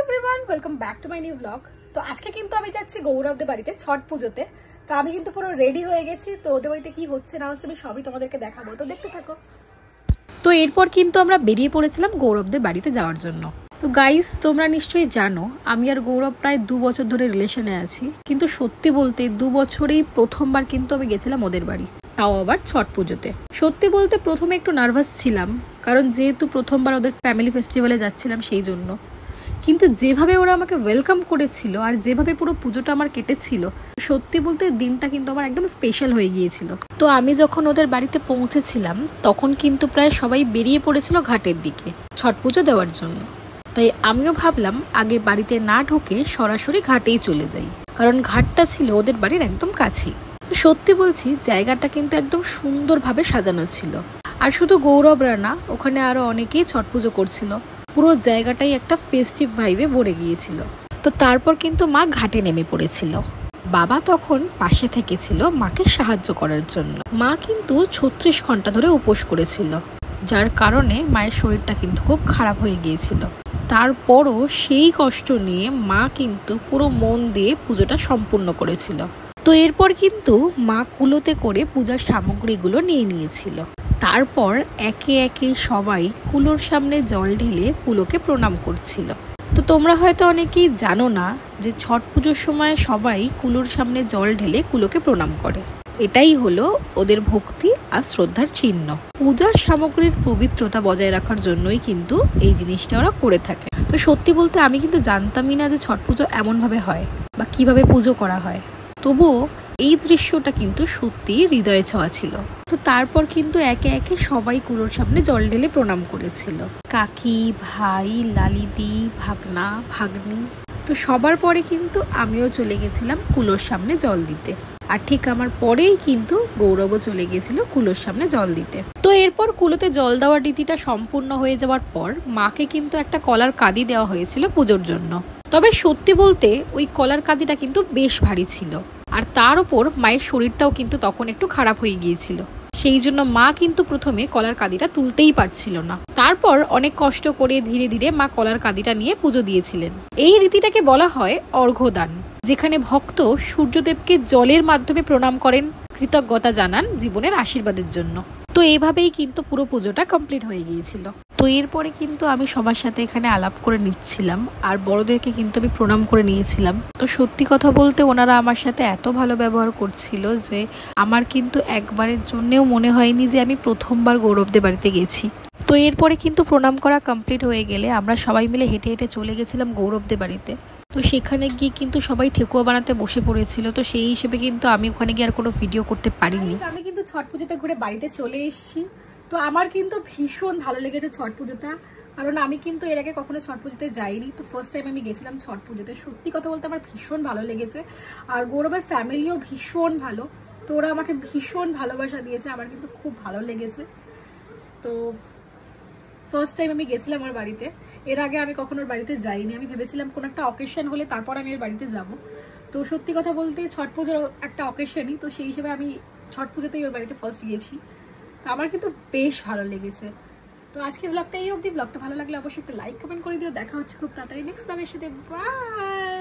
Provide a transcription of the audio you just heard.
Everyone, welcome back to my new blog. তো আজকে কিন্তু আমি যাচ্ছি গৌরবদের বাড়িতে ছট পুজোতে। তো আমি কিন্তু পুরো রেডি হয়ে গেছি। তো ওদের বাড়িতে কি হচ্ছে না হচ্ছে আমি সবই তোমাদেরকে দেখাবো, তো দেখতে থাকো। তো এরপর কিন্তু আমরা বেরিয়ে পড়েছিলাম গৌরবদের বাড়িতে যাওয়ার জন্য। তো গাইস, তোমরা নিশ্চয়ই জানো আমি আর গৌরব প্রায় 2 বছর ধরে রিলেশনে আছি, কিন্তু সত্যি বলতে 2 বছরেই প্রথমবার কিন্তু আমি গেছিলাম ওদের বাড়ি, তাও আবার ছট পুজোতে। সত্যি বলতে প্রথমে একটু নার্ভাস ছিলাম, কারণ যেহেতু প্রথমবার ওদের ফ্যামিলি ফেস্টিভ্যালে যাচ্ছিলাম সেই জন্য। কিন্তু যেভাবে ওরা আমাকে ওয়েলকাম করেছিল আর যেভাবে পুরো পুজোটা আমার কেটেছিল, সত্যি বলতে দিনটা কিন্তু আমার একদম স্পেশাল হয়ে গিয়েছিল। তো আমি যখন ওদের বাড়িতে পৌঁছেছিলাম তখন কিন্তু প্রায় সবাই বেরিয়ে পড়েছিল ঘাটের দিকে ছট পুজো দেওয়ার জন্য। তাই আমিও ভাবলাম আগে বাড়িতে না ঢুকে সরাসরি ঘাটেই চলে যাই, কারণ ঘাটটা ছিল ওদের বাড়ির একদম কাছেই। সত্যি বলছি, জায়গাটা কিন্তু একদম সুন্দরভাবে সাজানো ছিল। আর শুধু গৌরবরা না, ওখানে আরো অনেকেই ছট পুজো করছিল। পুরো জায়গাটাই একটা ফেস্টিভ ভাইবে ভরে গিয়েছিল। তো তারপর কিন্তু মা ঘাটে নেমে পড়েছিল। বাবা তখন পাশে থেকেছিল মাকে সাহায্য করার জন্য। মা কিন্তু 36 ঘন্টা ধরে উপোস করেছিল, যার কারণে মায়ের শরীরটা কিন্তু খুব খারাপ হয়ে গিয়েছিল। তারপরও সেই কষ্ট নিয়ে মা কিন্তু পুরো মন দিয়ে পুজোটা সম্পূর্ণ করেছিল। তো এরপর কিন্তু মা কুলোতে করে পূজার সামগ্রীগুলো নিয়ে নিয়েছিল। তারপর একে একে সবাই কুলোর সামনে জল ঢেলে কুলোকে প্রণাম করছিল। তো তোমরা হয়তো অনেকেই জানো না যে ছট পুজোর সময় সবাই কুলোর সামনে জল ঢেলে কুলোকে প্রণাম করে। এটাই হলো ওদের ভক্তি আর শ্রদ্ধার চিহ্ন। পূজার সামগ্রীর পবিত্রতা বজায় রাখার জন্যই কিন্তু এই জিনিসটা ওরা করে থাকে। তো সত্যি বলতে আমি কিন্তু জানতামই না যে ছট পুজো এমনভাবে হয় বা কিভাবে পুজো করা হয়। তবুও এই দৃশ্যটা কিন্তু সত্যি হৃদয়ে ছোঁয়া ছিল। তো তারপর কিন্তু একে একে সবাই কুলোর সামনে জল ঢেলে প্রণাম করেছিল। কাকি, ভাই, লালিদি, ভাগনা, ভাগ্নি। তো সবার পরে কিন্তু আমিও চলে গেছিলাম কুলোর সামনে জল দিতে। আর ঠিক আমার পরেই কিন্তু গৌরবও চলে গেছিল কুলোর সামনে জল দিতে। তো এরপর কুলোতে জল দেওয়ার রীতিটা সম্পূর্ণ হয়ে যাওয়ার পর মাকে কিন্তু একটা কলার কাঁদি দেওয়া হয়েছিল পুজোর জন্য। তবে সত্যি বলতে ওই কলার কাঁদিটা কিন্তু বেশ ভারী ছিল, আর তার উপর মায়ের শরীরটাও কিন্তু তখন একটু খারাপ হয়ে গিয়েছিল। সেই জন্য মা কিন্তু প্রথমে কলার কাঁদিটা তুলতেই পারছিল না। তারপর অনেক কষ্ট করে ধীরে ধীরে মা কলার কাঁদিটা নিয়ে পুজো দিয়েছিলেন। এই রীতিটাকে বলা হয় অর্ঘ্যদান, যেখানে ভক্ত সূর্যদেবকে জলের মাধ্যমে প্রণাম করেন, কৃতজ্ঞতা জানান জীবনের আশীর্বাদের জন্য। তো এইভাবেই কিন্তু পুরো পুজোটা কমপ্লিট হয়ে গিয়েছিল। তো এরপরে কিন্তু আমি সবার সাথে এখানে আলাপ করে নিচ্ছিলাম, আর বড়দেরকে কিন্তু আমি প্রণাম করে নিয়েছিলাম। তো সত্যি কথা বলতে ওনারা আমার সাথে এত ভালো ব্যবহার করছিল যে আমার কিন্তু একবারের জন্যেও মনে হয়নি যে আমি প্রথমবার গৌরবদের বাড়িতে গেছি। তো এরপরে কিন্তু প্রণাম করা কমপ্লিট হয়ে গেলে আমরা সবাই মিলে হেঁটে হেঁটে চলে গেছিলাম গৌরবদের বাড়িতে। তো সেখানে গিয়ে কিন্তু সবাই ঠেকুয়া বানাতে বসে পড়েছিল। তো সেই হিসেবে কিন্তু আমি ওখানে গিয়ে আর কোনো ভিডিও করতে পারিনি। আমি কিন্তু ছট পুজোতে ঘুরে বাড়িতে চলে এসেছি। তো আমার কিন্তু ভীষণ ভালো লেগেছে ছট পুজোটা, কারণ আমি কিন্তু এর আগে কখনো ছট পুজোতে যাইনি। তো ফার্স্ট টাইম আমি গেছিলাম ছট পুজোতে। সত্যি কথা বলতে আমার ভীষণ ভালো লেগেছে। আর গৌরবের ফ্যামিলিও ভীষণ ভালো। তো ওরা আমাকে ভীষণ ভালোবাসা দিয়েছে, আমার কিন্তু খুব ভালো লেগেছে। তো ফার্স্ট টাইম আমি গেছিলাম ওর বাড়িতে। এর আগে আমি কখনো ওর বাড়িতে যাইনি। আমি ভেবেছিলাম কোনো একটা অকেশন হলে তারপর আমি ওর বাড়িতে যাব। তো সত্যি কথা বলতে ছট পুজোর একটা অকেশনই, তো সেই হিসেবে আমি ছট পুজোতেই ওর বাড়িতে ফার্স্ট গিয়েছি। তো আমার কিন্তু বেশ ভালো লেগেছে। তো আজকে ব্লগটা এই অবধি। ব্লগটা ভালো লাগলে অবশ্যই একটা লাইক কমেন্ট করে দিও। দেখা হচ্ছে খুব তাড়াতাড়ি নেক্সট ব্লগের সাথে। বাই।